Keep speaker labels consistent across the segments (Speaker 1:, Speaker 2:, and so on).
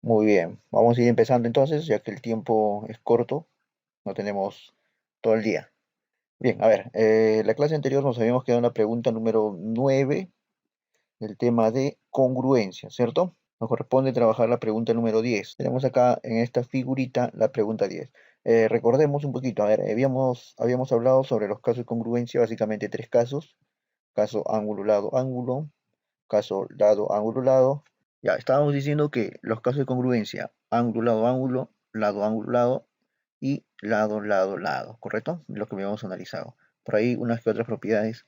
Speaker 1: Muy bien, vamos a ir empezando entonces, ya que el tiempo es corto, no tenemos todo el día. Bien, a ver, la clase anterior nos habíamos quedado en la pregunta número 9 del tema de congruencia, ¿cierto? Nos corresponde trabajar la pregunta número 10. Tenemos acá en esta figurita la pregunta 10. Recordemos un poquito, a ver, habíamos hablado sobre los casos de congruencia, básicamente tres casos: caso ángulo, lado, ángulo, caso lado, ángulo, lado. Ya, estábamos diciendo que los casos de congruencia, ángulo, lado, ángulo, lado y lado, lado, lado, ¿correcto? Lo que habíamos analizado. Por ahí unas que otras propiedades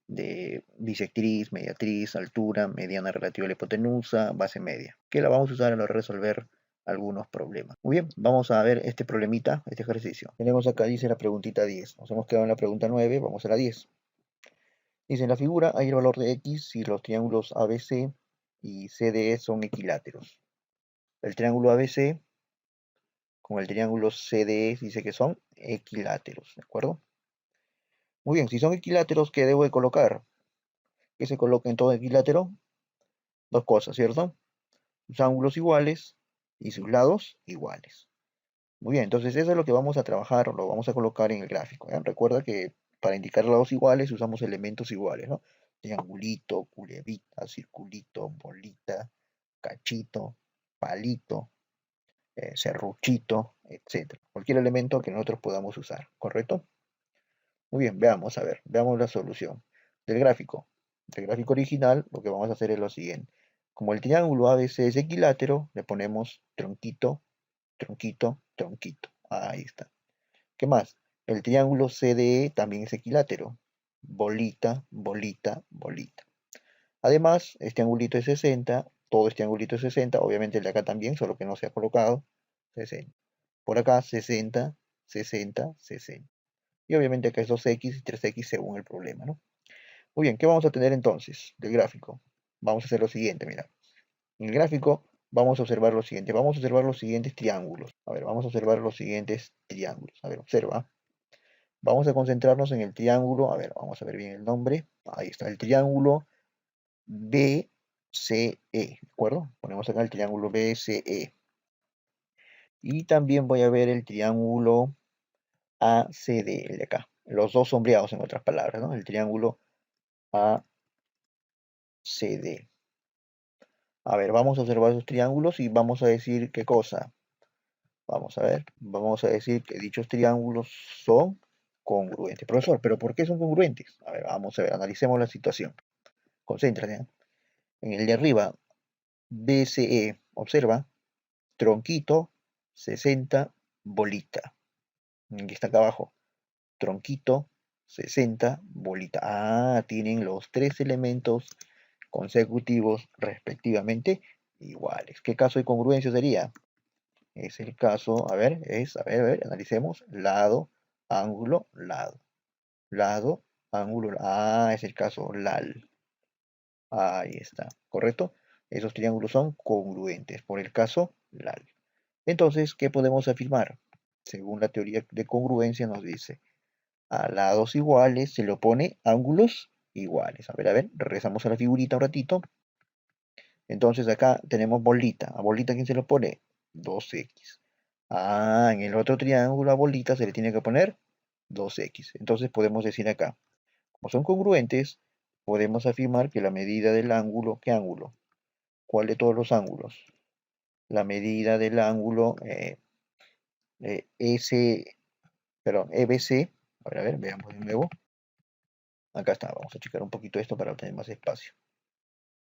Speaker 1: de bisectriz, mediatriz, altura, mediana relativa a la hipotenusa, base media, que la vamos a usar a la hora de resolver algunos problemas. Muy bien, vamos a ver este problemita, este ejercicio. Tenemos acá, dice la preguntita 10. Nos hemos quedado en la pregunta 9, vamos a la 10. Dice, en la figura hay el valor de x si los triángulos ABC y CDE son equiláteros. El triángulo ABC con el triángulo CDE dice que son equiláteros, ¿de acuerdo? Muy bien, si son equiláteros, ¿qué debo de colocar? ¿Qué se coloca en todo equilátero? Dos cosas, ¿cierto? Sus ángulos iguales y sus lados iguales. Muy bien, entonces eso es lo que vamos a trabajar, lo vamos a colocar en el gráfico, ¿ya? Recuerda que para indicar lados iguales usamos elementos iguales, ¿no? Triangulito, culebrita, circulito, bolita, cachito, palito, serruchito, etcétera. Cualquier elemento que nosotros podamos usar, ¿correcto? Muy bien, veamos, a ver, veamos la solución del gráfico. Del gráfico original, lo que vamos a hacer es lo siguiente. Como el triángulo ABC es equilátero, le ponemos tronquito, tronquito, tronquito. Ahí está. ¿Qué más? El triángulo CDE también es equilátero. Bolita, bolita, bolita. Además, este angulito es 60, todo este angulito es 60, obviamente el de acá también, solo que no se ha colocado, 60. Por acá 60, 60, 60. Y obviamente acá es 2x y 3x según el problema, ¿no? Muy bien, ¿qué vamos a tener entonces del gráfico? Vamos a hacer lo siguiente, mira. En el gráfico vamos a observar lo siguiente, vamos a observar los siguientes triángulos. A ver, vamos a observar los siguientes triángulos. A ver, observa. Vamos a concentrarnos en el triángulo, a ver, vamos a ver bien el nombre. Ahí está, el triángulo BCE, ¿de acuerdo? Ponemos acá el triángulo BCE. Y también voy a ver el triángulo ACD, el de acá. Los dos sombreados, en otras palabras, ¿no? El triángulo ACD. A ver, vamos a observar esos triángulos y vamos a decir qué cosa. Vamos a ver, vamos a decir que dichos triángulos son congruentes. Profesor, ¿pero por qué son congruentes? A ver, vamos a ver, analicemos la situación. Concéntrate, ¿eh? En el de arriba, BCE, observa, tronquito, 60, bolita. Aquí está acá abajo, tronquito, 60, bolita. Ah, tienen los tres elementos consecutivos respectivamente iguales. ¿Qué caso de congruencia sería? Es el caso, a ver, a ver, analicemos, lado, ángulo, lado. Lado, ángulo, es el caso LAL. Ahí está, ¿correcto? Esos triángulos son congruentes por el caso LAL. Entonces, ¿qué podemos afirmar? Según la teoría de congruencia nos dice, a lados iguales se le opone ángulos iguales. A ver, regresamos a la figurita un ratito. Entonces acá tenemos bolita. ¿A bolita quién se le opone? 2x. En el otro triángulo a bolita se le tiene que poner 2x. Entonces podemos decir acá, como son congruentes, podemos afirmar que la medida del ángulo, ¿qué ángulo? ¿Cuál de todos los ángulos? La medida del ángulo EBC. A ver, veamos de nuevo. Acá está, vamos a checar un poquito esto para obtener más espacio.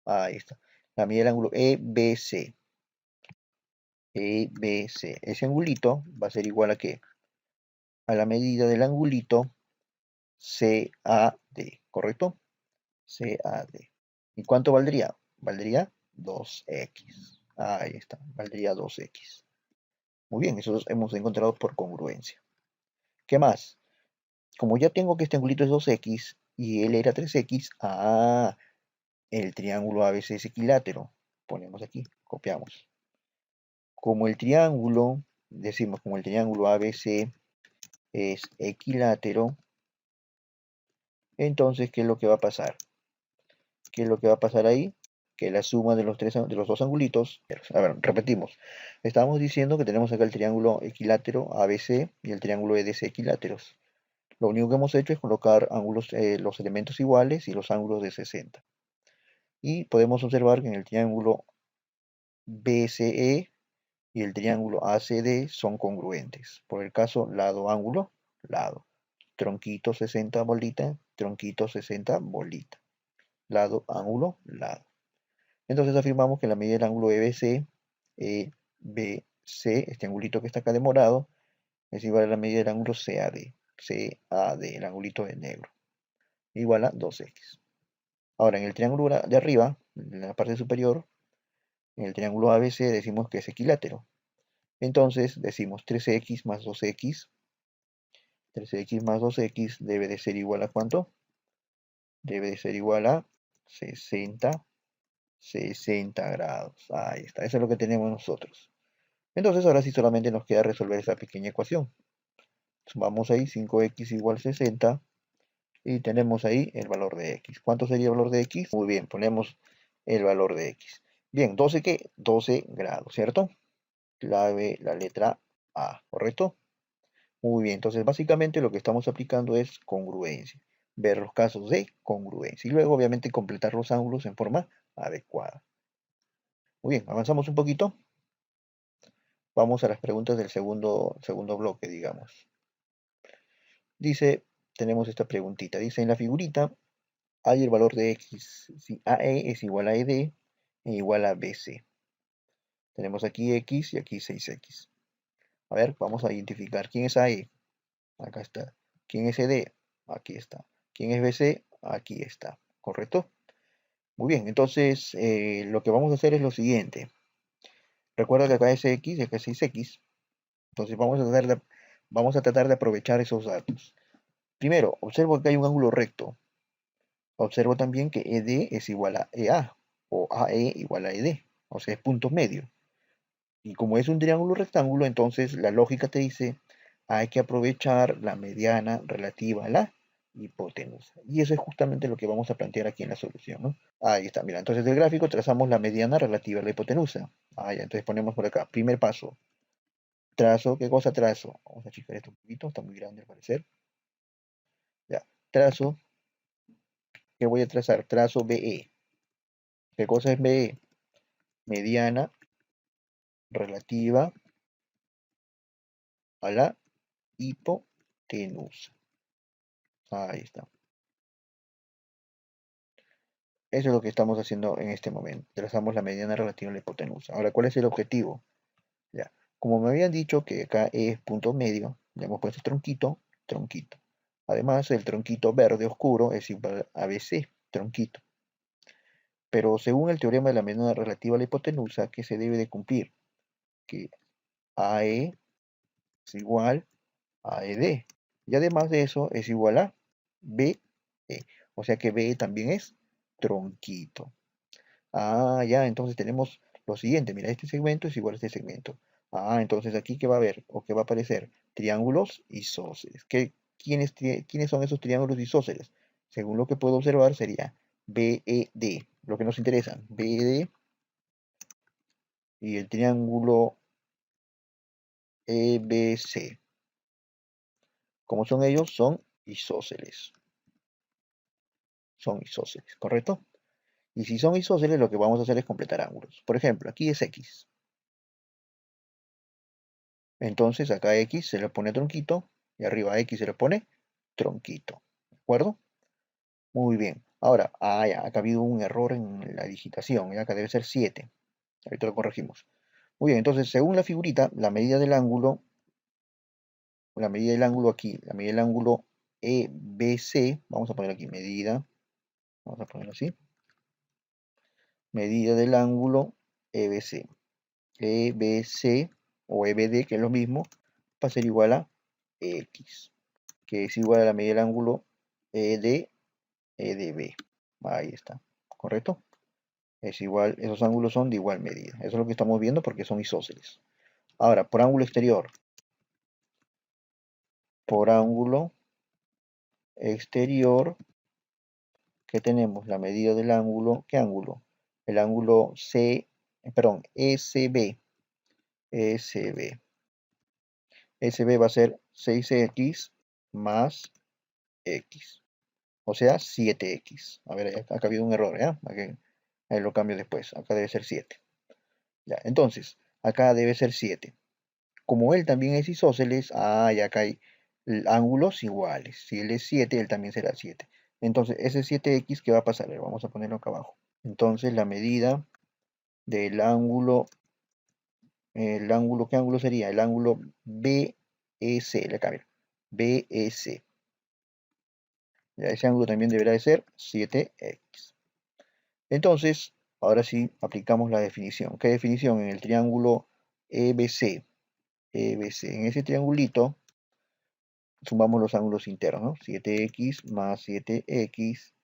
Speaker 1: Ahí está. La medida del ángulo EBC. EBC. Ese angulito va a ser igual a ¿qué? A la medida del angulito CAD, ¿correcto? CAD. ¿Y cuánto valdría? Valdría 2x. Ahí está, valdría 2x. Muy bien, eso hemos encontrado por congruencia. ¿Qué más? Como ya tengo que este angulito es 2x y él era 3x, el triángulo ABC es equilátero. Ponemos aquí, copiamos. Como el triángulo, decimos como el triángulo ABC es equilátero, entonces, ¿qué es lo que va a pasar? ¿Qué es lo que va a pasar ahí? que la suma de de los dos angulitos. A ver, repetimos. Estábamos diciendo que tenemos acá el triángulo equilátero ABC y el triángulo EDC equiláteros. Lo único que hemos hecho es colocar ángulos, los elementos iguales y los ángulos de 60. Y podemos observar que en el triángulo BCE y el triángulo ACD son congruentes. Por el caso lado, ángulo, lado. Tronquito 60 bolita, tronquito 60 bolita. Lado, ángulo, lado. Entonces afirmamos que la medida del ángulo EBC, EBC, este angulito que está acá de morado, es igual a la medida del ángulo CAD, CAD, el angulito de negro, igual a 2x. Ahora, en el triángulo de arriba, en la parte superior, en el triángulo ABC decimos que es equilátero. Entonces decimos 3x más 2x, 3x más 2x debe de ser igual a ¿cuánto? Debe de ser igual a 60, 60 grados. Ahí está, eso es lo que tenemos nosotros. Entonces ahora sí solamente nos queda resolver esa pequeña ecuación. Sumamos ahí 5x igual 60 y tenemos ahí el valor de x. ¿Cuánto sería el valor de x? Muy bien, ponemos el valor de x. Bien, 12 ¿qué? 12 grados, ¿cierto? Clave la letra A, ¿correcto? Muy bien, entonces básicamente lo que estamos aplicando es congruencia. Ver los casos de congruencia y luego obviamente completar los ángulos en forma adecuada. Muy bien, avanzamos un poquito. Vamos a las preguntas del segundo bloque, digamos. Dice, tenemos esta preguntita. Dice, en la figurita hay el valor de x. Si AE es igual a ED e igual a BC. Tenemos aquí x y aquí 6x. A ver, vamos a identificar. ¿Quién es AE? Acá está. ¿Quién es ED? Aquí está. ¿Quién es BC? Aquí está. ¿Correcto? Muy bien, entonces lo que vamos a hacer es lo siguiente. Recuerda que acá es x y acá es 6x. Entonces vamos a tratar de aprovechar esos datos. Primero, observo que hay un ángulo recto. Observo también que ED es igual a EA o AE igual a ED, o sea, es punto medio. Y como es un triángulo rectángulo, entonces la lógica te dice hay que aprovechar la mediana relativa a la hipotenusa. Y eso es justamente lo que vamos a plantear aquí en la solución, ¿no? Ahí está, mira, entonces del gráfico trazamos la mediana relativa a la hipotenusa. Ah, ya, entonces ponemos por acá, primer paso, trazo, ¿qué cosa trazo? Vamos a achicar esto un poquito, está muy grande al parecer. Ya, trazo, ¿qué voy a trazar? Trazo BE. ¿Qué cosa es BE? Mediana relativa a la hipotenusa. Ahí está. Eso es lo que estamos haciendo en este momento. Trazamos la mediana relativa a la hipotenusa. Ahora, ¿cuál es el objetivo? Ya. Como me habían dicho que acá es punto medio, le hemos puesto tronquito, tronquito. Además, el tronquito verde oscuro es igual a BC, tronquito. Pero según el teorema de la mediana relativa a la hipotenusa, ¿qué se debe de cumplir? Que AE es igual a ED. Y además de eso, es igual a BE. O sea que BE también es tronquito. Ah, ya, entonces tenemos lo siguiente. Mira, este segmento es igual a este segmento. Ah, entonces aquí ¿qué va a haber? ¿O qué va a aparecer? Triángulos isósceles. ¿Quiénes son esos triángulos isósceles? Según lo que puedo observar sería BED, lo que nos interesa, BED y el triángulo EBC. ¿Cómo son ellos? Son isósceles. Son isósceles, ¿correcto? Y si son isósceles, lo que vamos a hacer es completar ángulos. Por ejemplo, aquí es X. Entonces acá X se le pone tronquito y arriba X se le pone tronquito. ¿De acuerdo? Muy bien. Ahora, ya, acá ha habido un error en la digitación. Acá debe ser 7. Ahorita lo corregimos. Muy bien, entonces según la figurita, la medida del ángulo aquí, la medida del ángulo EBC, vamos a poner aquí medida, vamos a ponerlo así, medida del ángulo EBC. EBC o EBD, que es lo mismo, va a ser igual a X, que es igual a la medida del ángulo EDB. Ahí está, ¿correcto? Es igual, esos ángulos son de igual medida. Eso es lo que estamos viendo porque son isósceles. Ahora, por ángulo exterior. Por ángulo exterior, ¿qué tenemos? La medida del ángulo. ¿Qué ángulo? el ángulo SB. SB va a ser 6x más x, o sea 7x. A ver, acá ha habido un error, ¿ya? Ahí lo cambio después, acá debe ser 7. Ya, entonces, acá debe ser 7. Como él también es isósceles, y acá hay ángulos iguales. Si él es 7, él también será 7. Entonces, ese 7x, ¿qué va a pasar? A ver, vamos a ponerlo acá abajo. Entonces, la medida del ángulo, ¿qué ángulo sería? El ángulo BEC, le cambio. BEC. Ya, ese ángulo también deberá de ser 7x. Entonces, ahora sí, aplicamos la definición. ¿Qué definición? En el triángulo EBC. En ese triangulito, sumamos los ángulos internos, ¿no? 7x más 7x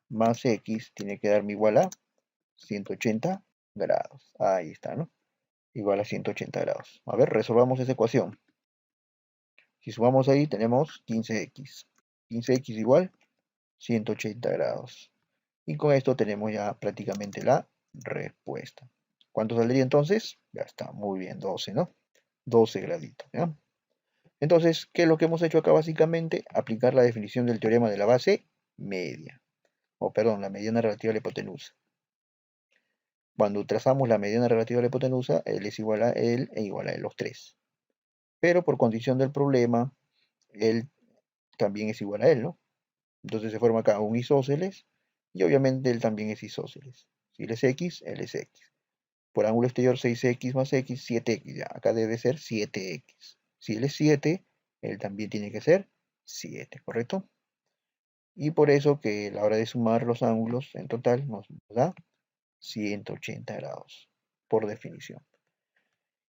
Speaker 1: más x tiene que darme igual a 180 grados. Ahí está, ¿no? Igual a 180 grados. A ver, resolvamos esa ecuación. Si sumamos ahí, tenemos 15x. 15x igual 180 grados. Y con esto tenemos ya prácticamente la respuesta. ¿Cuánto saldría entonces? Ya está, muy bien, 12, ¿no? 12 graditos, ¿ya? Entonces, ¿qué es lo que hemos hecho acá básicamente? Aplicar la definición del teorema de la base media. O perdón, la mediana relativa a la hipotenusa. Cuando trazamos la mediana relativa a la hipotenusa, L es igual a L e igual a L los 3. Pero por condición del problema, L también es igual a L, ¿no? Entonces se forma acá un isósceles y obviamente L también es isósceles. Si L es X, L es X. Por ángulo exterior 6x más x, 7x. Ya, acá debe ser 7x. Si L es 7, L también tiene que ser 7, ¿correcto? Y por eso que a la hora de sumar los ángulos en total nos da 180 grados, por definición.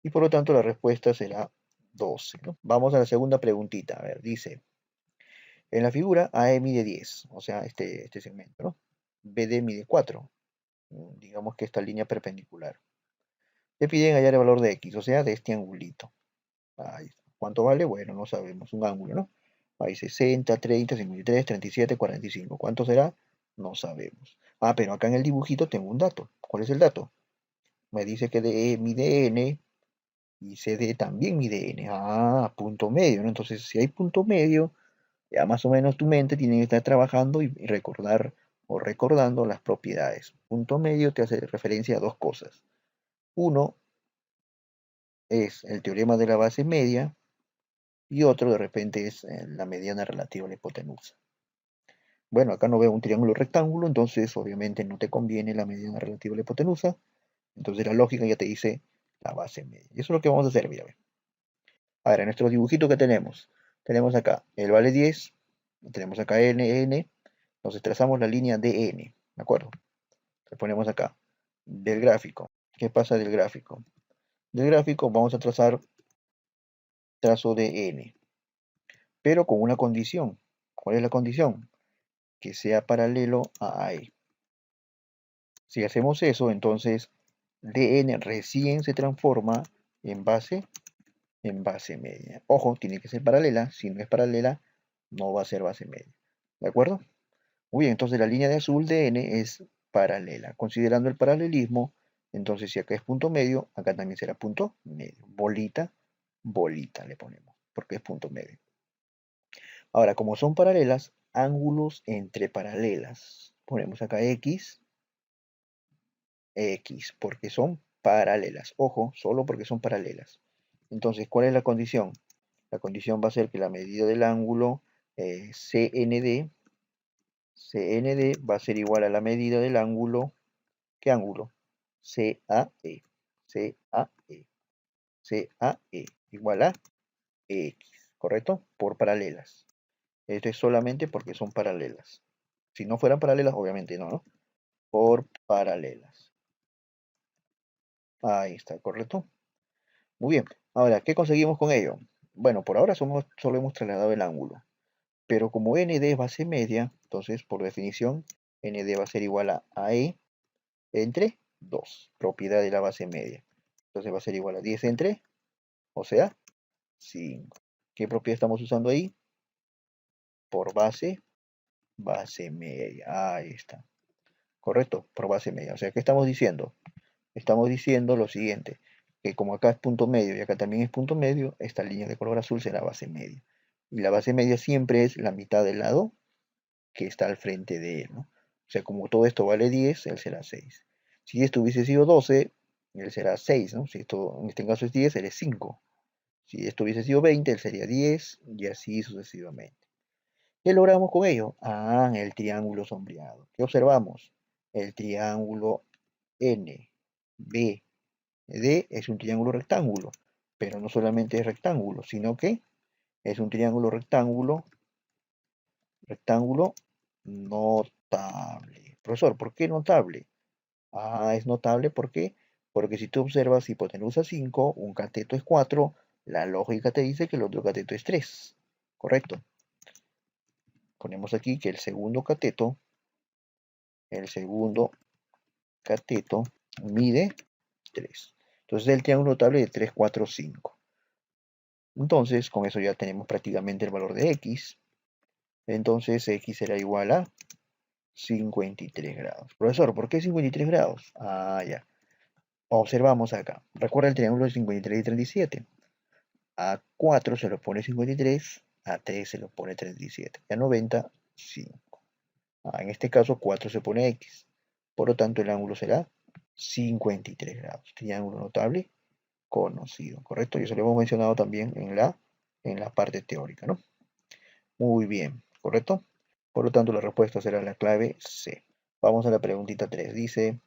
Speaker 1: Y por lo tanto la respuesta será 12, ¿no? Vamos a la segunda preguntita. A ver, dice, en la figura AE mide 10, o sea, este segmento, ¿no? BD mide 4, digamos que esta línea perpendicular. Te piden hallar el valor de X, o sea, de este angulito. Ahí. ¿Cuánto vale? Bueno, no sabemos, un ángulo, ¿no? Hay 60, 30, 53, 37, 45. ¿Cuánto será? No sabemos. Pero acá en el dibujito tengo un dato. ¿Cuál es el dato? Me dice que DE mide N y CD también mide N. Punto medio, ¿no? Entonces, si hay punto medio, ya más o menos tu mente tiene que estar trabajando y recordar o recordando las propiedades. Punto medio te hace referencia a dos cosas. Uno es el teorema de la base media y otro de repente es la mediana relativa a la hipotenusa. Bueno, acá no veo un triángulo rectángulo, entonces obviamente no te conviene la mediana relativa a la hipotenusa. Entonces la lógica ya te dice la base media. Y eso es lo que vamos a hacer, mira. A ver, en nuestro dibujito que tenemos acá el vale 10, tenemos acá n, entonces trazamos la línea de n, ¿de acuerdo? Le ponemos acá, del gráfico. ¿Qué pasa del gráfico? Del gráfico vamos a trazar trazo de n, pero con una condición. ¿Cuál es la condición? Que sea paralelo a E. Si hacemos eso, entonces dn recién se transforma en base media. Ojo, tiene que ser paralela. Si no es paralela, no va a ser base media. ¿De acuerdo? Muy bien, entonces la línea de azul de n es paralela. Considerando el paralelismo, entonces si acá es punto medio, acá también será punto medio. Bolita, bolita le ponemos, porque es punto medio. Ahora, como son paralelas, ángulos entre paralelas. Ponemos acá x, porque son paralelas. Ojo, solo porque son paralelas. Entonces, ¿cuál es la condición? La condición va a ser que la medida del ángulo CND va a ser igual a la medida del ángulo, ¿qué ángulo? CAE, CAE, CAE, igual a X, ¿correcto? Por paralelas. Esto es solamente porque son paralelas. Si no fueran paralelas, obviamente no, ¿no? Por paralelas. Ahí está, ¿correcto? Muy bien. Ahora, ¿qué conseguimos con ello? Bueno, por ahora solo hemos trasladado el ángulo. Pero como ND es base media, entonces por definición, ND va a ser igual a AE entre 2, propiedad de la base media. Entonces va a ser igual a 10 entre, o sea, 5. ¿Qué propiedad estamos usando ahí? Por base media. Ahí está. ¿correcto? Por base media. O sea, ¿qué estamos diciendo? Estamos diciendo lo siguiente, que como acá es punto medio y acá también es punto medio, esta línea de color azul será base media. Y la base media siempre es la mitad del lado que está al frente de él, ¿no? O sea, como todo esto vale 10, él será 6. Si esto hubiese sido 12, él será 6, ¿no? Si esto en este caso es 10, él es 5. Si esto hubiese sido 20, él sería 10 y así sucesivamente. ¿Qué logramos con ello? Ah, el triángulo sombreado. ¿Qué observamos? El triángulo NBD es un triángulo rectángulo, pero no solamente es rectángulo, sino que es un triángulo rectángulo notable. Profesor, ¿por qué notable? Ah, es notable porque si tú observas hipotenusa 5, un cateto es 4, la lógica te dice que el otro cateto es 3. ¿Correcto? Ponemos aquí que el segundo cateto mide 3. Entonces el triángulo notable de 3, 4, 5. Entonces con eso ya tenemos prácticamente el valor de x. Entonces x será igual a 53 grados. Profesor, ¿por qué 53 grados? Ah, ya. Observamos acá. Recuerda el triángulo de 53 y 37. A 4 se lo pone 53, a 3 se lo pone 37. Y a 90, 5. En este caso 4 se pone x. Por lo tanto el ángulo será 53 grados. Triángulo notable conocido, ¿correcto? Y eso lo hemos mencionado también en la parte teórica, ¿no? Muy bien, ¿correcto? Por lo tanto la respuesta será la clave C. Vamos a la preguntita 3. Dice,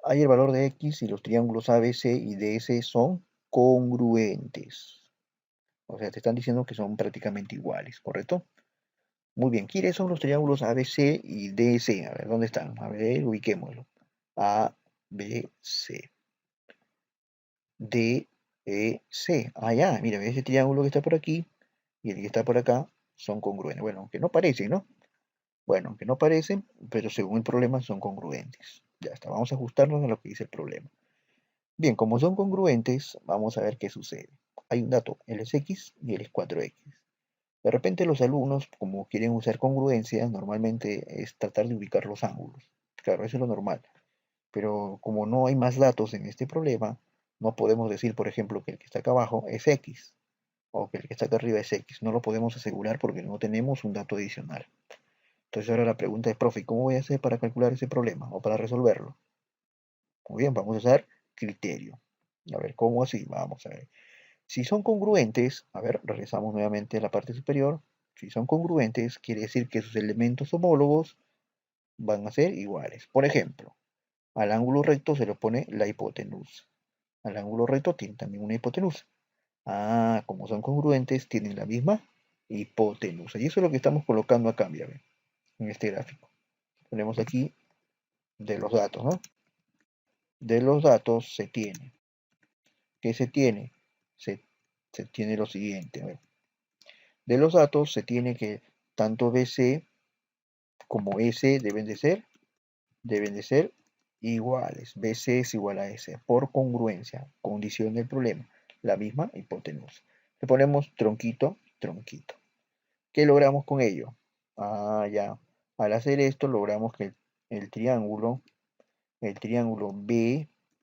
Speaker 1: hay el valor de x y los triángulos ABC y DS son congruentes. O sea, te están diciendo que son prácticamente iguales, ¿correcto? Muy bien, ¿quiénes son los triángulos ABC y DC? A ver, ¿dónde están? A ver, ubiquémoslo. A, B, C. D, E, C. Ah, ya, mira, ese triángulo que está por aquí y el que está por acá son congruentes. Bueno, aunque no parecen, ¿no? Bueno, aunque no parecen, pero según el problema son congruentes. Ya está, vamos a ajustarnos a lo que dice el problema. Bien, como son congruentes, vamos a ver qué sucede. Hay un dato, él es X y él es 4X. De repente los alumnos, como quieren usar congruencias, normalmente es tratar de ubicar los ángulos. Claro, eso es lo normal. Pero como no hay más datos en este problema, no podemos decir, por ejemplo, que el que está acá abajo es X o que el que está acá arriba es X. No lo podemos asegurar porque no tenemos un dato adicional. Entonces ahora la pregunta es, profe, ¿cómo voy a hacer para calcular ese problema o para resolverlo? Muy bien, vamos a usar criterio. A ver, ¿cómo así? Vamos a ver. Si son congruentes, a ver, regresamos nuevamente a la parte superior. Si son congruentes, quiere decir que sus elementos homólogos van a ser iguales. Por ejemplo, al ángulo recto se le pone la hipotenusa. Al ángulo recto tiene también una hipotenusa. Ah, como son congruentes, tienen la misma hipotenusa. Y eso es lo que estamos colocando acá, mira, en este gráfico. Ponemos aquí de los datos, ¿no? De los datos se tiene. ¿Qué se tiene? Se tiene lo siguiente. A ver. De los datos se tiene que tanto BC como S deben de ser iguales. BC es igual a S por congruencia, condición del problema, la misma hipotenusa. Le ponemos tronquito, tronquito. ¿Qué logramos con ello? Ah, ya. Al hacer esto logramos que el triángulo,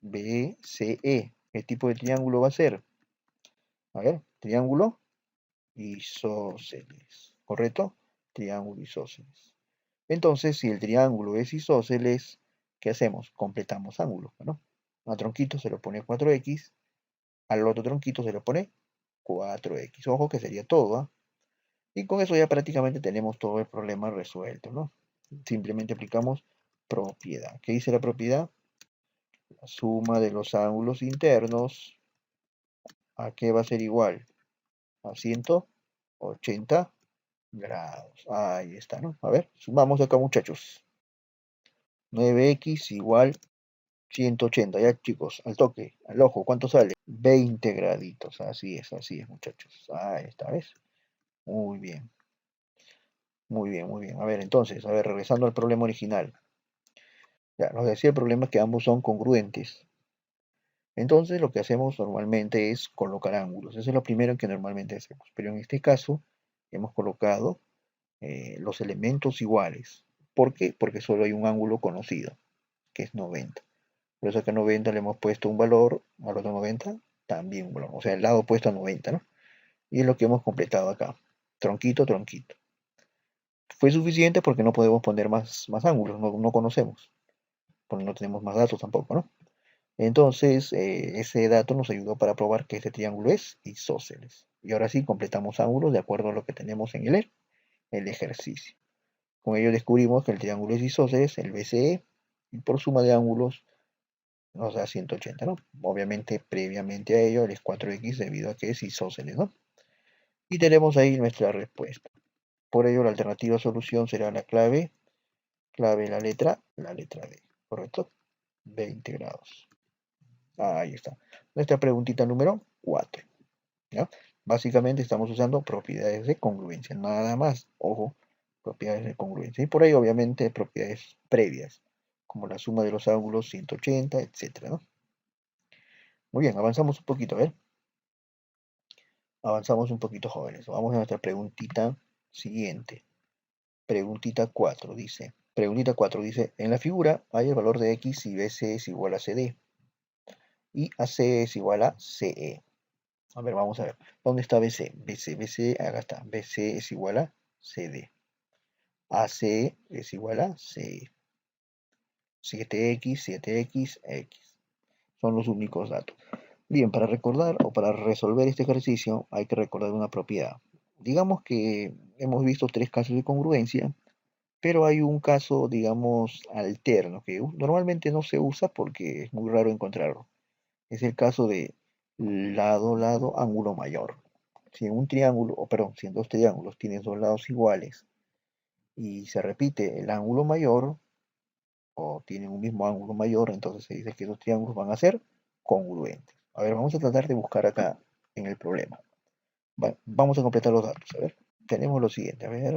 Speaker 1: BCE, ¿qué tipo de triángulo va a ser? A ver, triángulo isósceles, ¿correcto? Triángulo isósceles. Entonces, si el triángulo es isósceles, ¿qué hacemos? Completamos ángulos, ¿no? A tronquito se lo pone 4x, al otro tronquito se lo pone 4x. Ojo que sería todo, ¿ah? Y con eso ya prácticamente tenemos todo el problema resuelto, ¿no? Simplemente aplicamos propiedad. ¿Qué dice la propiedad? La suma de los ángulos internos, ¿a qué va a ser igual? A 180 grados. Ahí está, ¿no? A ver, sumamos acá, muchachos. 9x igual 180, ya chicos, al toque, al ojo, ¿cuánto sale? 20 graditos, así es, muchachos. Ahí está, ¿ves? Muy bien, muy bien, muy bien. A ver, entonces, a ver, regresando al problema original. Ya, nos decía el problema es que ambos son congruentes. Entonces, lo que hacemos normalmente es colocar ángulos. Eso es lo primero que normalmente hacemos. Pero en este caso, hemos colocado los elementos iguales. ¿Por qué? Porque solo hay un ángulo conocido, que es 90. Por eso que a 90 le hemos puesto un valor, al otro 90 también un valor. O sea, el lado opuesto a 90, ¿no? Y es lo que hemos completado acá. Tronquito, tronquito. Fue suficiente porque no podemos poner más ángulos, no conocemos, porque no tenemos más datos tampoco, ¿no? Entonces, ese dato nos ayudó para probar que este triángulo es isósceles. Y ahora sí, completamos ángulos de acuerdo a lo que tenemos en el ejercicio. Con ello descubrimos que el triángulo es isósceles, el BCE, y por suma de ángulos nos da 180, ¿no? Obviamente, previamente a ello, él es 4x debido a que es isósceles, ¿no? Y tenemos ahí nuestra respuesta. Por ello, la alternativa solución será la clave la letra D, ¿correcto? 20 grados. Ahí está. Nuestra preguntita número 4. ¿Ya? Básicamente estamos usando propiedades de congruencia, nada más. Ojo, propiedades de congruencia. Y por ahí, obviamente, propiedades previas, como la suma de los ángulos 180, etcétera, ¿no? Muy bien, avanzamos un poquito, a ver. Avanzamos un poquito, jóvenes. Vamos a nuestra preguntita siguiente. Preguntita 4 dice. Preguntita 4 dice, en la figura hay el valor de x si BC es igual a CD y AC es igual a CE. A ver, vamos a ver. ¿Dónde está BC? BC, acá está. BC es igual a CD. AC es igual a CE. 7x, 7x, x. Son los únicos datos. Bien, para recordar o para resolver este ejercicio hay que recordar una propiedad. Digamos que hemos visto 3 casos de congruencia, pero hay un caso, digamos, alterno, que normalmente no se usa porque es muy raro encontrarlo. Es el caso de lado, lado, ángulo mayor. Si en un triángulo, o perdón, si en dos triángulos tienes dos lados iguales y se repite el ángulo mayor, o tienen un mismo ángulo mayor, entonces se dice que los triángulos van a ser congruentes. A ver, vamos a tratar de buscar acá en el problema. Vamos a completar los datos. A ver, tenemos lo siguiente. A ver,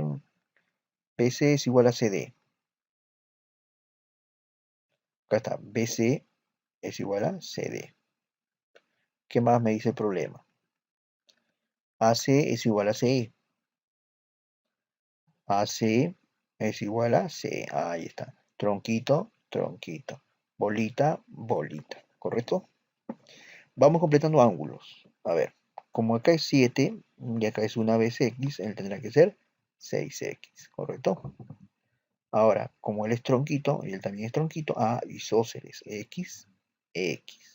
Speaker 1: BC es igual a CD. Acá está, BC es igual a CD. ¿Qué más me dice el problema? AC es igual a CE. AC es igual a CE. Ahí está. Tronquito, tronquito. Bolita, bolita. ¿Correcto? Vamos completando ángulos. A ver, como acá es 7 y acá es una vez x, él tendrá que ser 6x. ¿Correcto? Ahora, como él es tronquito y él también es tronquito, isósceles x, x.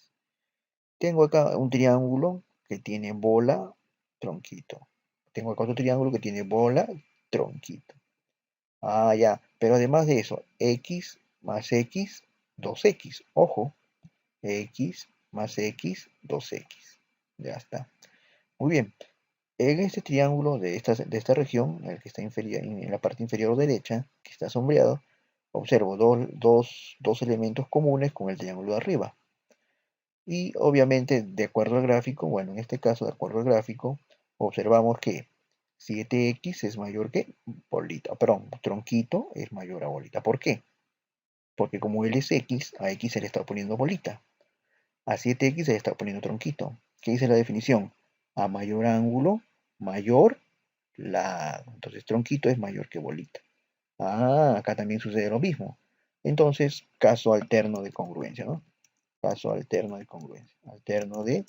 Speaker 1: Tengo acá un triángulo que tiene bola, tronquito. Tengo acá otro triángulo que tiene bola, tronquito. Ya. Pero además de eso, x más x, 2x. Ojo, x más x, 2x. Ya está. Muy bien. En este triángulo de esta región, el que está en la parte inferior derecha, que está sombreado, observo dos elementos comunes con el triángulo de arriba. Y obviamente, de acuerdo al gráfico, bueno, en este caso, de acuerdo al gráfico, observamos que 7x es mayor que bolita, perdón, tronquito es mayor a bolita. ¿Por qué? Porque como él es x, a x se le está poniendo bolita. A 7x se le está poniendo tronquito. ¿Qué dice la definición? A mayor ángulo, mayor lado. Entonces tronquito es mayor que bolita. Acá también sucede lo mismo. Entonces, caso alterno de congruencia, ¿no? Caso alterno de congruencia. Alterno de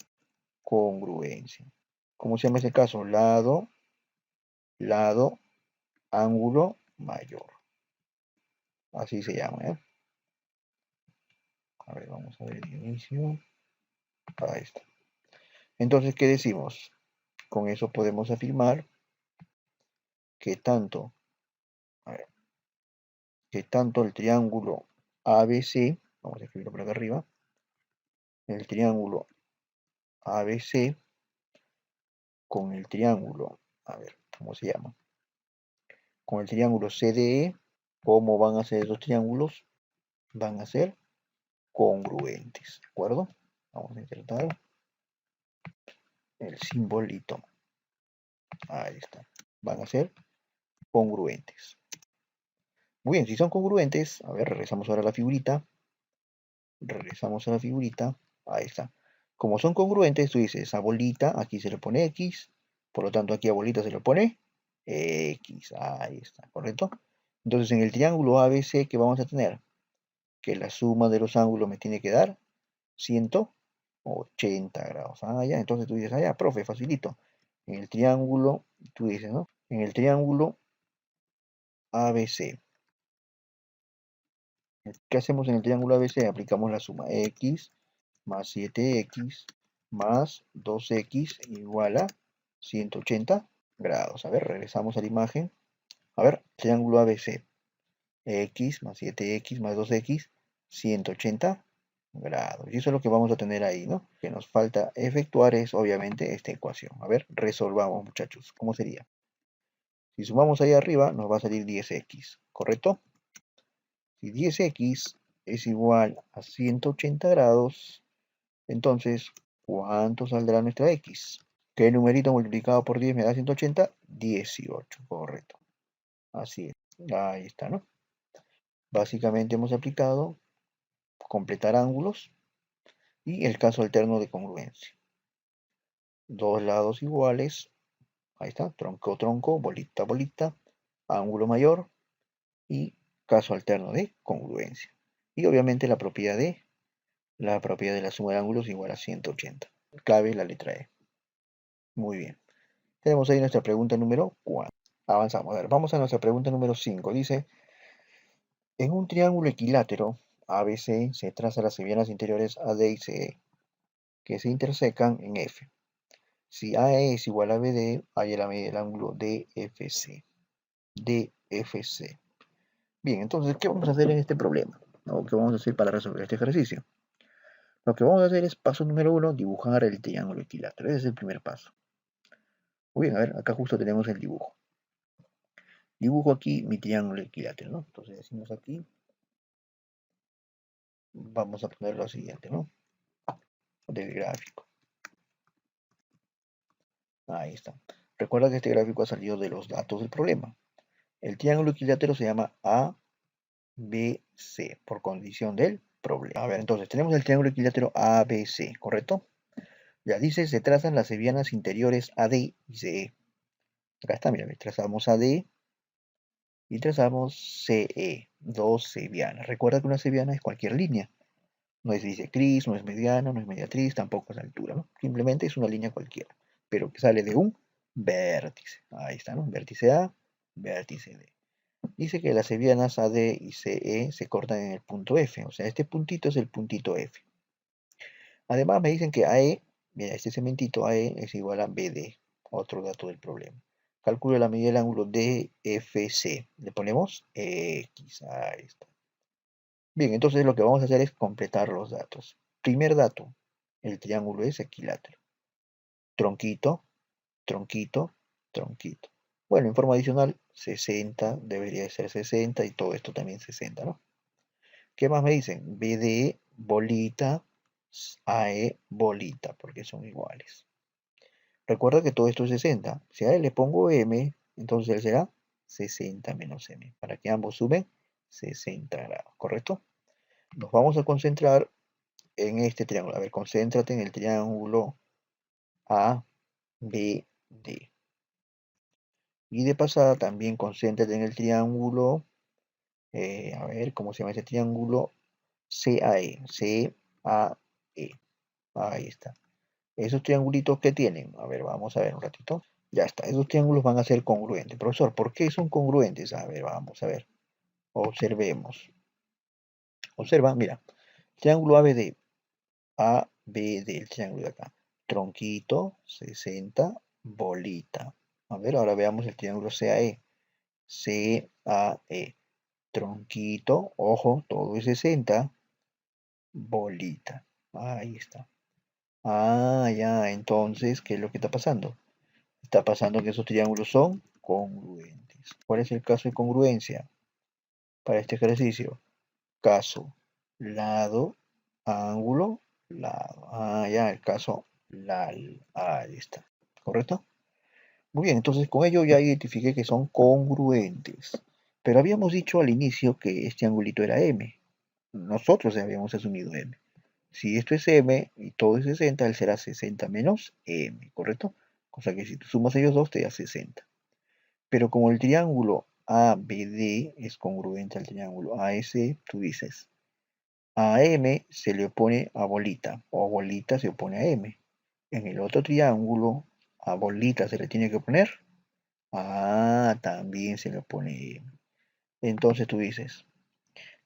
Speaker 1: congruencia. ¿Cómo se llama ese caso? Lado, lado, ángulo mayor. Así se llama, ¿eh? A ver, vamos a ver el inicio. Ahí está. Entonces, ¿qué decimos? Con eso podemos afirmar que tanto, a ver, que tanto el triángulo ABC, vamos a escribirlo por acá arriba, el triángulo ABC con el triángulo, a ver, ¿cómo se llama? Con el triángulo CDE, ¿cómo van a ser esos triángulos? Van a ser congruentes, ¿de acuerdo? Vamos a insertar el simbolito. Ahí está. Van a ser congruentes. Muy bien, si son congruentes, a ver, regresamos ahora a la figurita. Regresamos a la figurita. Ahí está. Como son congruentes, tú dices a bolita, aquí se le pone X. Por lo tanto, aquí a bolita se le pone X. Ahí está, ¿correcto? Entonces, en el triángulo ABC, ¿qué vamos a tener? Que la suma de los ángulos me tiene que dar 180 grados. Ah, ya, entonces tú dices, ah, ya, profe, facilito. En el triángulo, tú dices, ¿no? En el triángulo ABC. ¿Qué hacemos en el triángulo ABC? Aplicamos la suma x más 7x más 2x igual a 180 grados. A ver, regresamos a la imagen. A ver, triángulo ABC. X más 7x más 2x, 180 grados. Y eso es lo que vamos a tener ahí, ¿no? Que nos falta efectuar es obviamente esta ecuación. A ver, resolvamos, muchachos. ¿Cómo sería? Si sumamos ahí arriba, nos va a salir 10x, ¿correcto? Si 10x es igual a 180 grados, entonces, ¿cuánto saldrá nuestra x? ¿Qué numerito multiplicado por 10 me da 180? 18, correcto. Así es. Ahí está, ¿no? Básicamente hemos aplicado completar ángulos y el caso alterno de congruencia. Dos lados iguales, ahí está, tronco, tronco, bolita, bolita, ángulo mayor y caso alterno de congruencia. Y obviamente la propiedad de la suma de ángulos igual a 180. Clave la letra E. Muy bien. Tenemos ahí nuestra pregunta número 4. Avanzamos. A ver, vamos a nuestra pregunta número 5. Dice, en un triángulo equilátero ABC se trazan las medianas interiores AD y CE que se intersecan en F. Si AE es igual a BD, hay la medida del ángulo DFC. DFC. Bien, entonces, ¿qué vamos a hacer en este problema? ¿O qué vamos a hacer para resolver este ejercicio? Lo que vamos a hacer es, paso número 1, dibujar el triángulo equilátero. Ese es el primer paso. Muy bien, a ver, acá justo tenemos el dibujo. Dibujo aquí mi triángulo equilátero, ¿no? Entonces decimos aquí, vamos a poner lo siguiente, ¿no? Del gráfico. Ahí está. Recuerda que este gráfico ha salido de los datos del problema. El triángulo equilátero se llama ABC, por condición del problema. A ver, entonces tenemos el triángulo equilátero ABC, ¿correcto? Ya dice, se trazan las sevianas interiores AD y CE. Acá está, mira, trazamos AD y trazamos CE, dos sevianas. Recuerda que una seviana es cualquier línea. No es bisectriz, no es mediana, no es mediatriz, tampoco es altura, ¿no? Simplemente es una línea cualquiera, pero que sale de un vértice. Ahí está, ¿no? Vértice A, vértice D. Dice que las sevianas AD y CE se cortan en el punto F, o sea, este puntito es el puntito F. Además me dicen que AE, mira, este segmentito AE es igual a BD, otro dato del problema. Calculo la medida del ángulo DFC. Le ponemos X, ahí está. Bien, entonces lo que vamos a hacer es completar los datos. Primer dato, el triángulo es equilátero. Tronquito, tronquito, tronquito. Bueno, en forma adicional, 60, debería de ser 60 y todo esto también 60, ¿no? ¿Qué más me dicen? BD, bolita, AE, bolita, porque son iguales. Recuerda que todo esto es 60. Si a él le pongo M, entonces él será 60 menos M, para que ambos suben 60 grados, ¿correcto? Nos vamos a concentrar en este triángulo. A ver, concéntrate en el triángulo ABD. Y de pasada también concéntrate en el triángulo, a ver, ¿cómo se llama ese triángulo? CAE, CAE. Ahí está. Esos triangulitos que tienen, a ver, vamos a ver un ratito. Ya está, esos triángulos van a ser congruentes. Profesor, ¿por qué son congruentes? A ver, vamos a ver. Observemos. Observa, mira. Triángulo ABD. ABD, el triángulo de acá. Tronquito, 60, bolita. A ver, ahora veamos el triángulo CAE. CAE. Tronquito, ojo, todo es 60. Bolita. Ahí está. Ah, ya, entonces, ¿qué es lo que está pasando? Está pasando que esos triángulos son congruentes. ¿Cuál es el caso de congruencia para este ejercicio? Caso, lado, ángulo, lado. Ah, ya, el caso LAL. Ahí está. ¿Correcto? Muy bien, entonces con ello ya identifiqué que son congruentes. Pero habíamos dicho al inicio que este angulito era M. Nosotros habíamos asumido M. Si esto es M y todo es 60, él será 60 menos M, ¿correcto? Cosa que si tú sumas ellos dos te da 60. Pero como el triángulo ABD es congruente al triángulo AS, tú dices, a M se le opone a bolita, o a bolita se opone a M. En el otro triángulo, a bolita se le tiene que oponer, también se le opone M. Entonces tú dices,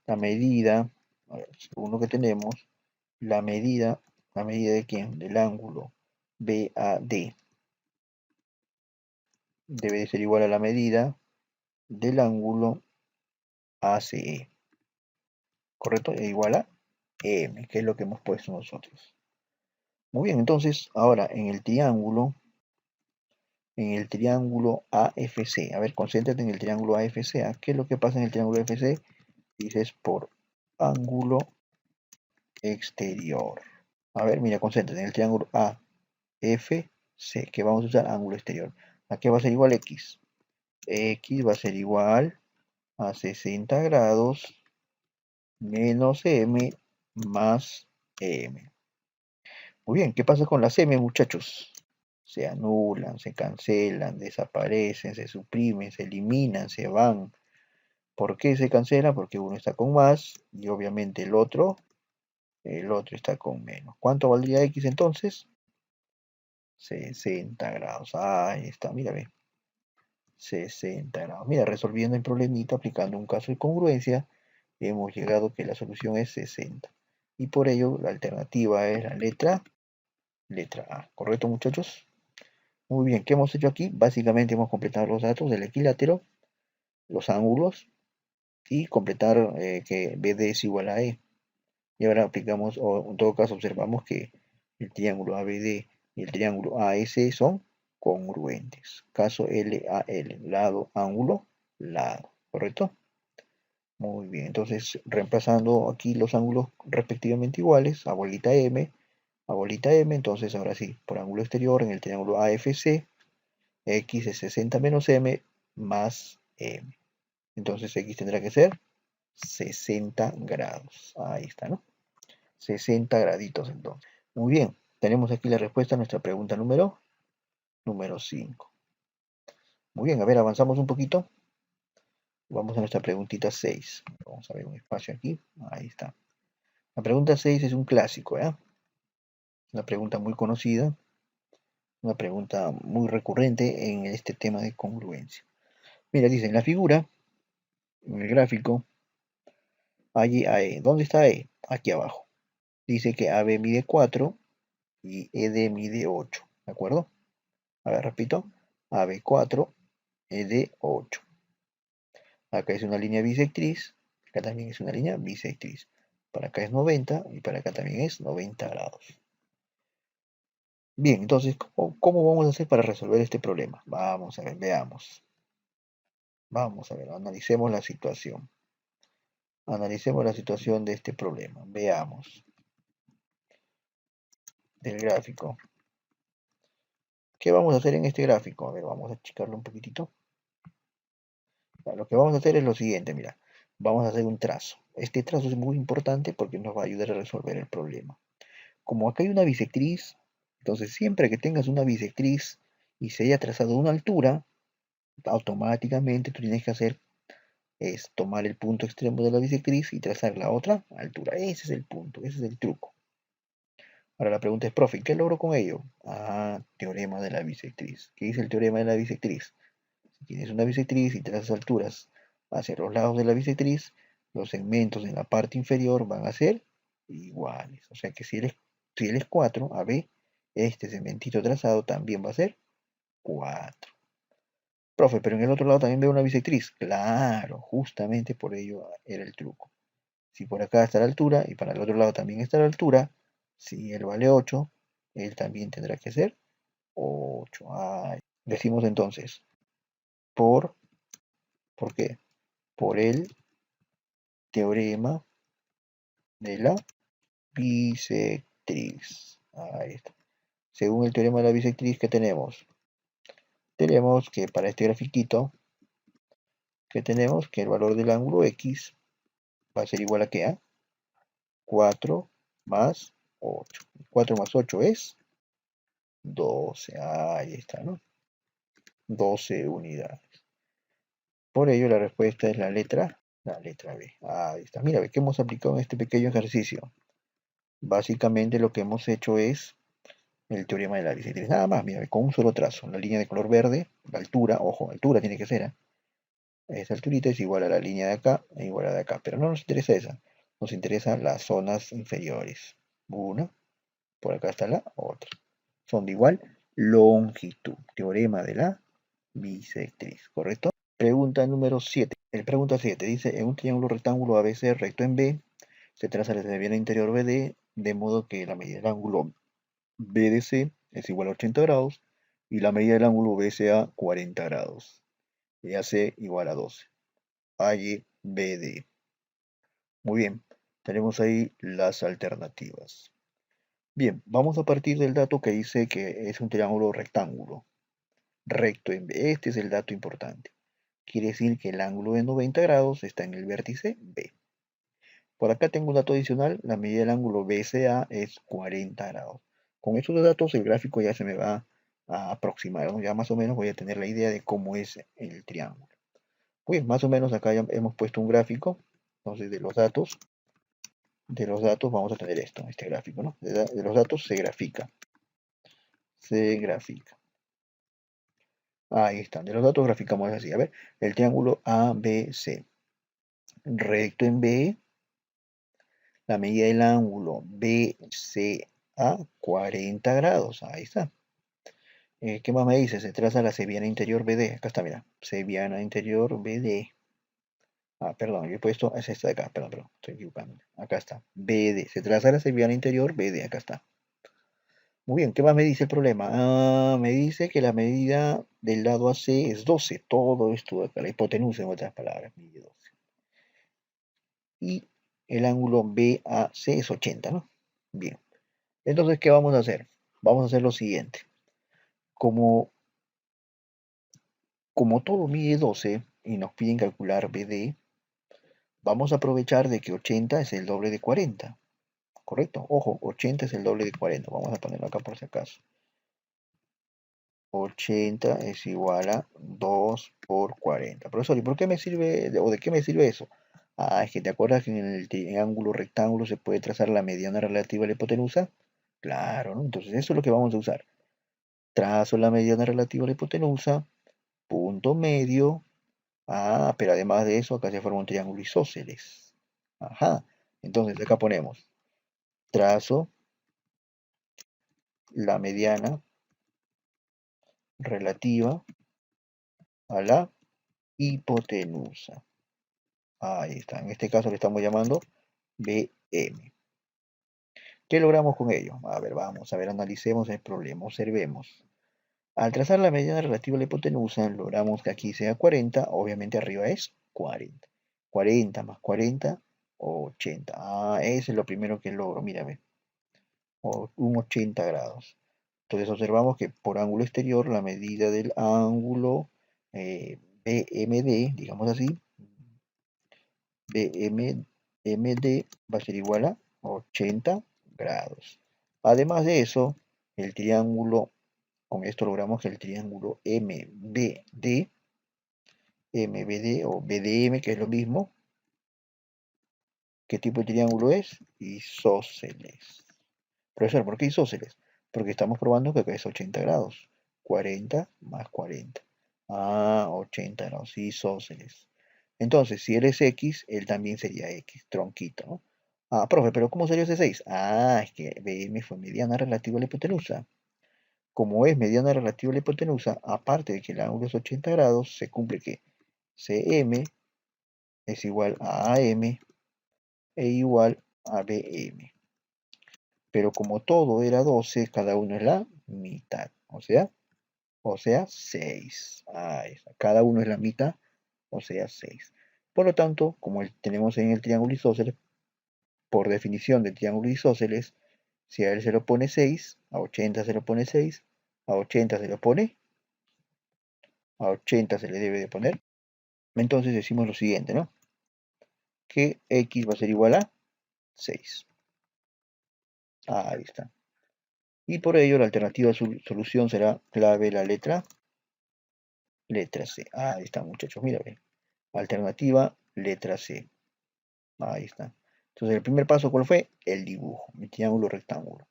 Speaker 1: la medida, a ver, según lo que tenemos, la medida de quién? Del ángulo BAD debe de ser igual a la medida del ángulo ACE, ¿correcto? E igual a M, que es lo que hemos puesto nosotros. Muy bien, entonces, ahora en el triángulo AFC, a ver, concéntrate en el triángulo AFC. ¿Qué es lo que pasa en el triángulo AFC? Dices por ángulo exterior. A ver, mira, concéntrate en el triángulo AFC, que vamos a usar ángulo exterior. ¿A qué va a ser igual X? X va a ser igual a 60 grados menos M más M. Muy bien, ¿qué pasa con las M, muchachos? Se anulan, se cancelan, desaparecen, se suprimen, se eliminan, se van. ¿Por qué se cancela? Porque uno está con más y obviamente el otro está con menos. ¿Cuánto valdría X entonces? 60 grados. Ahí está, mira, ve. 60 grados. Mira, resolviendo el problemita, aplicando un caso de congruencia, hemos llegado a que la solución es 60. Y por ello, la alternativa es la letra A. ¿Correcto, muchachos? Muy bien, ¿qué hemos hecho aquí? Básicamente hemos completado los datos del equilátero, los ángulos, y completar que BD es igual a E. Y ahora aplicamos, o en todo caso observamos que el triángulo ABD y el triángulo AS son congruentes. Caso LAL, lado, ángulo, lado. ¿Correcto? Muy bien, entonces reemplazando aquí los ángulos respectivamente iguales, a bolita M, entonces ahora sí, por ángulo exterior en el triángulo AFC, X es 60 menos M más M. Entonces X tendrá que ser 60 grados. Ahí está, ¿no? 60 graditos entonces. Muy bien, tenemos aquí la respuesta a nuestra pregunta número 5. Muy bien, a ver, avanzamos un poquito. Vamos a nuestra preguntita 6. Vamos a ver un espacio aquí. Ahí está. La pregunta 6 es un clásico, ¿eh? Una pregunta muy conocida, una pregunta muy recurrente en este tema de congruencia. Mira, dice en la figura, en el gráfico, allí AE. ¿Dónde está E? Aquí abajo. Dice que AB mide 4 y ED mide 8, ¿de acuerdo? A ver, repito, AB 4, ED 8. Acá es una línea bisectriz, acá también es una línea bisectriz. Para acá es 90 y para acá también es 90 grados. Bien, entonces, ¿cómo vamos a hacer para resolver este problema? Vamos a ver, veamos. Vamos a ver, analicemos la situación. Analicemos la situación de este problema. Veamos. Del gráfico. ¿Qué vamos a hacer en este gráfico? A ver, vamos a achicarlo un poquitito. Lo que vamos a hacer es lo siguiente, mira. Vamos a hacer un trazo. Este trazo es muy importante porque nos va a ayudar a resolver el problema. Como acá hay una bisectriz, entonces siempre que tengas una bisectriz y se haya trazado una altura, automáticamente tú tienes que hacer es tomar el punto extremo de la bisectriz y trazar la otra altura. Ese es el punto, ese es el truco. Ahora la pregunta es, profe, ¿qué logro con ello? Teorema de la bisectriz. ¿Qué dice el teorema de la bisectriz? Si tienes una bisectriz y trazas alturas hacia los lados de la bisectriz, los segmentos en la parte inferior van a ser iguales. O sea que si él es 4, AB, este segmentito trazado también va a ser 4. Profe, pero en el otro lado también veo una bisectriz. Claro, justamente por ello era el truco. Si por acá está la altura y para el otro lado también está la altura, si él vale 8, él también tendrá que ser 8. Decimos entonces, ¿por qué? Por el teorema de la bisectriz. Ahí está. Según el teorema de la bisectriz, ¿qué tenemos? Tenemos que para este grafiquito, que tenemos que el valor del ángulo X va a ser igual a ¿qué? A 4 más 8. 4 más 8 es 12. Ahí está, ¿no? 12 unidades. Por ello, la respuesta es la letra B. Ahí está. Mira, ve que hemos aplicado en este pequeño ejercicio. Básicamente lo que hemos hecho es el teorema de la bisectriz. Nada más, mira, con un solo trazo. La línea de color verde, la altura, ojo, altura tiene que ser, ¿eh? Esa alturita es igual a la línea de acá e igual a la de acá. Pero no nos interesa esa. Nos interesan las zonas inferiores. Una, por acá está la otra. Son de igual longitud. Teorema de la bisectriz, ¿correcto? Pregunta número 7. Pregunta 7 dice, en un triángulo rectángulo ABC recto en B, se traza la mediana interior BD, de modo que la medida del ángulo BDC es igual a 80 grados y la medida del ángulo BCA 40 grados. Y AC igual a 12. AY BD. Muy bien, tenemos ahí las alternativas. Bien, vamos a partir del dato que dice que es un triángulo rectángulo, recto en B. Este es el dato importante. Quiere decir que el ángulo de 90 grados está en el vértice B. Por acá tengo un dato adicional, la medida del ángulo BCA es 40 grados. Con estos dos datos el gráfico ya se me va a aproximar, ¿no? Ya más o menos voy a tener la idea de cómo es el triángulo. Pues más o menos acá ya hemos puesto un gráfico, entonces de los datos vamos a tener esto, este gráfico, ¿no? De los datos se grafica. Ahí están, de los datos graficamos así, a ver, el triángulo ABC, recto en B, la medida del ángulo BCA 40 grados, ahí está. ¿Qué más me dice? Se traza la cebiana interior BD, acá está, mira, cebiana interior BD. Ah, perdón, yo he puesto, es esta de acá, perdón, estoy equivocando. Acá está, BD, se traza la cebiana interior BD, acá está. Muy bien, ¿qué más me dice el problema? Me dice que la medida del lado AC es 12, todo esto de acá, la hipotenusa en otras palabras, mide 12. Y el ángulo BAC es 80, ¿no? Bien, entonces, ¿qué vamos a hacer? Vamos a hacer lo siguiente. Como, como todo mide 12 y nos piden calcular BD, vamos a aprovechar de que 80 es el doble de 40, ¿correcto? Ojo, 80 es el doble de 40, vamos a ponerlo acá por si acaso. 80 es igual a 2 por 40. Profesor, ¿y por qué me sirve, o de qué me sirve eso? Ah, es que te acuerdas que en el triángulo rectángulo se puede trazar la mediana relativa a la hipotenusa. Claro, ¿no? Entonces eso es lo que vamos a usar. Trazo la mediana relativa a la hipotenusa, punto medio. Ah, pero además de eso, acá se forma un triángulo isósceles. Ajá. Entonces acá ponemos trazo la mediana relativa a la hipotenusa. Ahí está. En este caso le estamos llamando BM. ¿Qué logramos con ello? A ver, vamos a ver, analicemos el problema, observemos. Al trazar la mediana relativa a la hipotenusa, logramos que aquí sea 40, obviamente arriba es 40. 40 más 40, 80. Ah, ese es lo primero que logro, mira, ve, un 80 grados. Entonces observamos que por ángulo exterior la medida del ángulo BMD, digamos así, BMD va a ser igual a 80 grados. Además de eso, el triángulo, con esto logramos que el triángulo MBD o BDM, que es lo mismo, ¿qué tipo de triángulo es? Isósceles. Profesor, ¿por qué isósceles? Porque estamos probando que acá es 80 grados. 40 más 40. Ah, 80 grados, isósceles. Entonces, si él es X, él también sería X, tronquito, ¿no? Ah, profe, pero ¿cómo salió ese 6? Ah, es que BM fue mediana relativa a la hipotenusa. Como es mediana relativa a la hipotenusa, aparte de que el ángulo es 80 grados, se cumple que CM es igual a AM e igual a BM. Pero como todo era 12, cada uno es la mitad. O sea 6. Ahí está. Cada uno es la mitad, o sea 6. Por lo tanto, como tenemos en el triángulo isósceles, por definición del triángulo isósceles, si a él se lo pone 6, a 80 se lo pone 6, a 80 se lo pone, a 80 se le debe de poner. Entonces decimos lo siguiente, ¿no? Que X va a ser igual a 6. Ahí está. Y por ello la alternativa de solución será clave la letra C. Ahí está, muchachos, mira, ve. Alternativa, letra C. Ahí está. Entonces, el primer paso, ¿cuál fue? El dibujo. Mi triángulo rectángulo.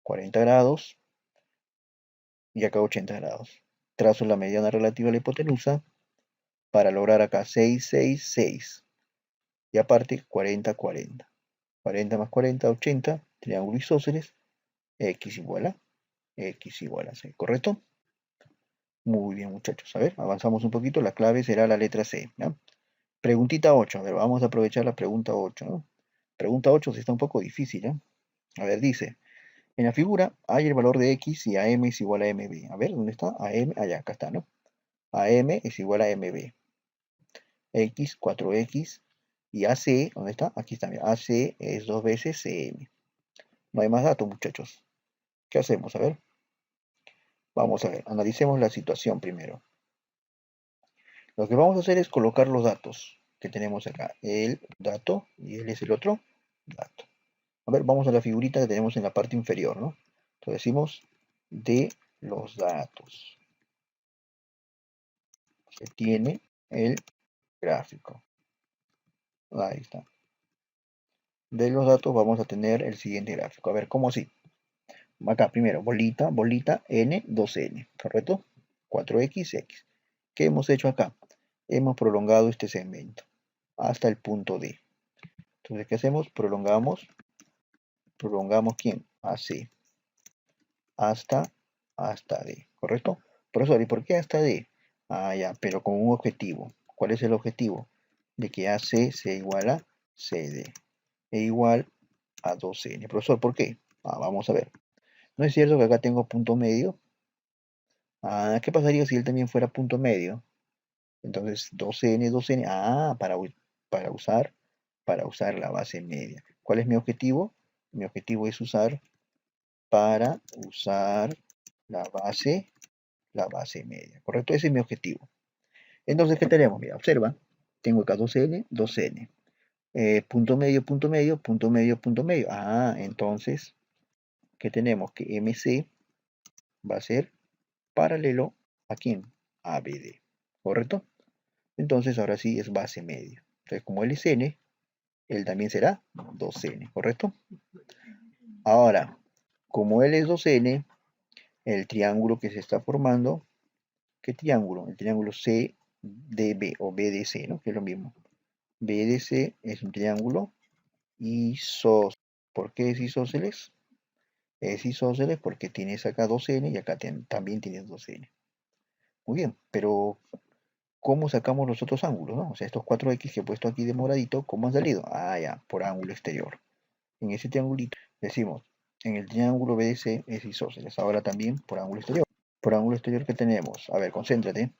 Speaker 1: 40 grados y acá 80 grados. Trazo la mediana relativa a la hipotenusa para lograr acá 6, 6, 6. Y aparte 40, 40. 40 más 40, 80. Triángulo isósceles. X igual a 6. ¿Correcto? Muy bien, muchachos. A ver, avanzamos un poquito. La clave será la letra C. ¿Ya? Preguntita 8. A ver, vamos a aprovechar la pregunta 8, ¿no? Pregunta 8 sí está un poco difícil, ¿eh? A ver, dice, en la figura hay el valor de X y AM es igual a MB. A ver, ¿dónde está? AM, allá, acá está, ¿no? AM es igual a MB. X, 4X. Y AC, ¿dónde está? Aquí está, mira. AC es 2 veces CM. No hay más datos, muchachos. ¿Qué hacemos? A ver. Vamos a ver, analicemos la situación primero. Lo que vamos a hacer es colocar los datos que tenemos acá. El dato y él es el otro dato. A ver, vamos a la figurita que tenemos en la parte inferior, ¿no? Entonces decimos de los datos. Se tiene el gráfico. Ahí está. De los datos vamos a tener el siguiente gráfico. A ver, ¿cómo así? Acá primero, bolita, bolita, n, 2n, ¿correcto? 4x, x. ¿Qué hemos hecho acá? Hemos prolongado este segmento hasta el punto D. Entonces, ¿qué hacemos? Prolongamos ¿quién? AC, hasta D, ¿correcto? Profesor, ¿y por qué hasta D? Ah, ya, pero con un objetivo. ¿Cuál es el objetivo? De que AC sea igual a CD e igual a 2n. Profesor, ¿por qué? Vamos a ver. ¿No es cierto que acá tengo punto medio? ¿Qué pasaría si él también fuera punto medio? Entonces, 2n, 2n. Para usar la base media. ¿Cuál es mi objetivo? Mi objetivo es usar la base media. ¿Correcto? Ese es mi objetivo. Entonces, ¿qué tenemos? Mira, observa. Tengo acá 2n, 2n. Punto medio, punto medio, punto medio, punto medio. Entonces, ¿qué tenemos? Que MC va a ser paralelo ¿a quién? A BD. ¿Correcto? Entonces, ahora sí es base media. Entonces, como él es n, él también será 2n. ¿Correcto? Ahora, como él es 2n, el triángulo que se está formando, ¿qué triángulo? El triángulo CDB o BDC, ¿no? Que es lo mismo. BDC es un triángulo isósceles. ¿Por qué es isósceles? Es isósceles porque tienes acá 2n y acá también tienes 2n. Muy bien, pero ¿cómo sacamos los otros ángulos, no? O sea, estos 4x que he puesto aquí de moradito, ¿cómo han salido? Ya, por ángulo exterior. En ese triangulito decimos, en el triángulo BDC es isósceles. Ahora también por ángulo exterior. Por ángulo exterior, ¿qué tenemos? A ver, concéntrate.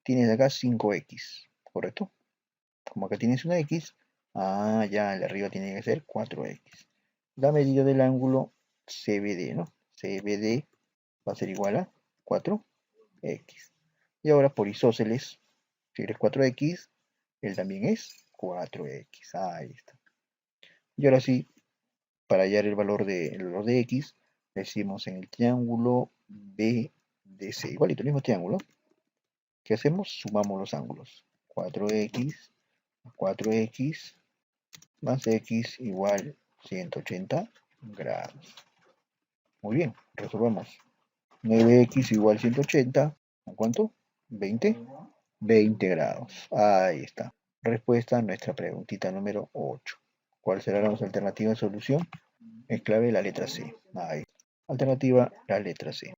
Speaker 1: Tienes acá 5x, ¿correcto? Como acá tienes una x, ya, el de arriba tiene que ser 4x. La medida del ángulo CBD, ¿no? CBD va a ser igual a 4x. Y ahora por isósceles, si eres 4x, él también es 4x. Ahí está. Y ahora sí, para hallar el valor de x, decimos en el triángulo BDC, igualito, el mismo triángulo. ¿Qué hacemos? Sumamos los ángulos. 4x más 4x más x igual 180 grados. Muy bien, resolvamos. 9x igual 180, ¿a cuánto? 20. 20 grados. Ahí está. Respuesta a nuestra preguntita número 8. ¿Cuál será nuestra alternativa de solución? Es clave la letra C. Ahí. Alternativa, la letra C.